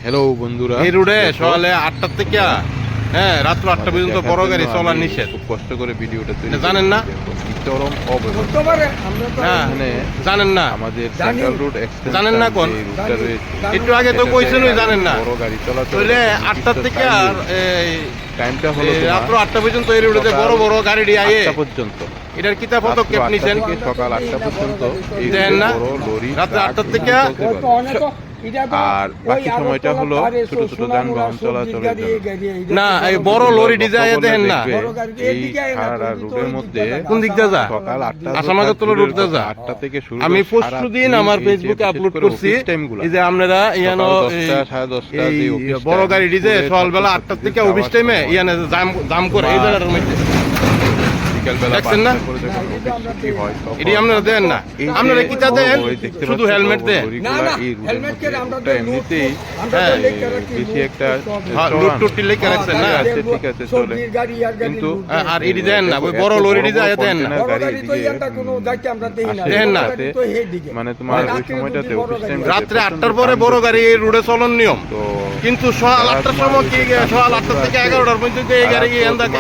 Hello বন্ধুরা, এই রোডে সকালে 8টা থেকে রাত্র 8টা পর্যন্ত বড় গাড়ি চলার নিষেধ। খুব কষ্ট করে ভিডিওটা তৈরি এটা জানেন না? চরম অবস্থা। এখানে জানেন না? আমাদের সেন্ট্রাল রোড এক্সটেনশন জানেন না কোন? যে রুটটা রয়েছে, একটু আগে তো কইছেন ওই জানেন না? বড় গাড়ি চলাচল তাহলে 8টা থেকে আর টাইমটা হলো রাত্র 8টা পর্যন্ত এই রোডে বড় বড় গাড়ি আয়ে 8টা পর্যন্ত। এটার কিতা পদক্ষেপ নিছেন? সকাল 8টা পর্যন্ত এই দেখেন না? বড় লরি রাত্রে 8টা থেকে আর বাকি সময়টা হলো ছোট ছোট যানবাহন চলাচলের জন্য। না, এই বড় লরি ডিজাইন দেখেন না? এই সারা রোডের মধ্যে কোন দিক দিয়ে যা? সকাল 8টা আসামাগতলা রোড দিয়ে যা? 8টা থেকে শুরু আমি করে পরশুদিন আমার ফেসবুকে আপলোড করছি এই যে আপনারা ইয়ানো 10টা যে অফিস বড় গাড়ি ডিজে সকালবেলা 8টা থেকে অফিস টাইমে ইয়ানে জাম করে এই জায়গাটার মধ্যে দেখছেন না? এটি আপনারা দেন না, আপনারা কিতা দেন? শুধু হেলমেট দেন। এমনিতেই বেশি একটা লুট টুটি লেগে রাখছেন না? ঠিক আছে চলে, কিন্তু আর এটি দেন না, ওই বড় লরি ডিজাইন দেন না, দেন না। মানে তোমার ওই সময়টাতে অফিস টাইম রাত্রে 8টার পরে বড় গাড়ি এই রোডে চলন নিয়ম, তো কিন্তু সকাল 8টার সময় কি সকাল 8টা থেকে 11টার পর্যন্ত এই গাড়ি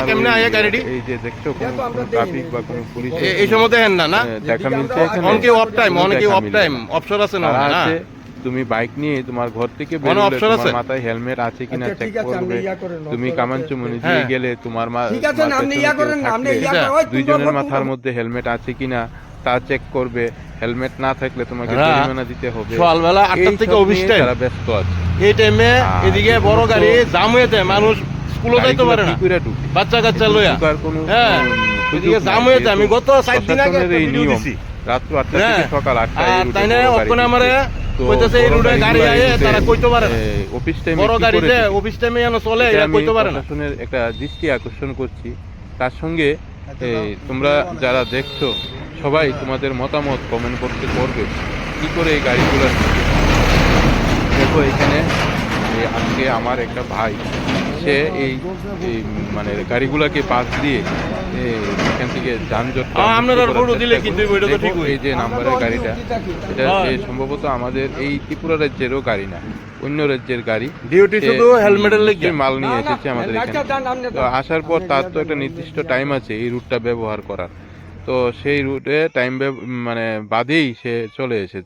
কেমনে আয় গাড়িটি এই যে দেখছো কোনো ট্রাফিক বা কোনো পুলিশ এই সময় দেখেন না? না দেখা মিলছে এখানে অনেকে অফ টাইম, অনেকে অফ টাইম অপশন আছে না? তারা না আছে, তুমি বাইক নিয়ে তোমার ঘর থেকে কোনো বেরোলে অপশন আছে? তোমার মাথায় হেলমেট আছে কিনা চেক করবে। তুমি কামানচুমনি দিয়ে হ্যাঁ। গেলে তোমার না। দুইজনের মাথার মধ্যে হেলমেট আছে কিনা তা চেক করবে। হেলমেট না থাকলে তোমাকে হ্যাঁ। জরিমানা দিতে হবে। সকালবেলা 8টা থেকে এইসব অফিস নিয়ে টাইম, তারা ব্যস্ত আছে। এই টাইমে আর এদিকে বড় গাড়ি জাম হয়েছে, মানুষ স্কুলে যাইতে পারে না, গাড়িগুলো কি করে ঢুকে? বাচ্চা কাচ্চা লইয়া। ঢুকার কোনো হ্যাঁ, সুযোগ এদিকে নাই। জাম হয়েছে। আমি যেহেতু গত 4 দিন আগে প্রশাসনের এই ভিডিও নিয়ম, দিছি। রাত্র 8টা হ্যাঁ। থেকে সকাল 8টা আর তাই না ওখানে আমারে কইতাছে এই রোডে গাড়ি আয়ে তারা কইতে পারে না, অফিস টাইমে বড় গাড়িতে অফিস টাইমে যেন চলে এটা কইতে পারে না। প্রশাসনের একটা দৃষ্টি আকর্ষণ করছি। তার সঙ্গে তোমরা যারা দেখছো সবাই তোমাদের মতামত কমেন্ট করবে কি করে এই গাড়িগুলো দেখো। এখানে আজকে আমার একটা ভাই, সে এই মানে গাড়িগুলোকে পাশ দিয়ে এখান থেকে যানজট আপনারা ফটো দিলে কিন্তু ওইটা তো ঠিক এই যে নাম্বারের গাড়িটা, এটা সম্ভবত আমাদের এই ত্রিপুরা রাজ্যেরও গাড়ি না, অন্য রাজ্যের গাড়ি। ডিউটি শুধু হেলমেটের লেগে মাল নিয়ে এসেছে আমাদের এখানে। তো আসার পর তার তো একটা নির্দিষ্ট টাইম আছে এই রুটটা ব্যবহার করার, তো সেই রুটে টাইম মানে বাদেই সে চলে এসেছে।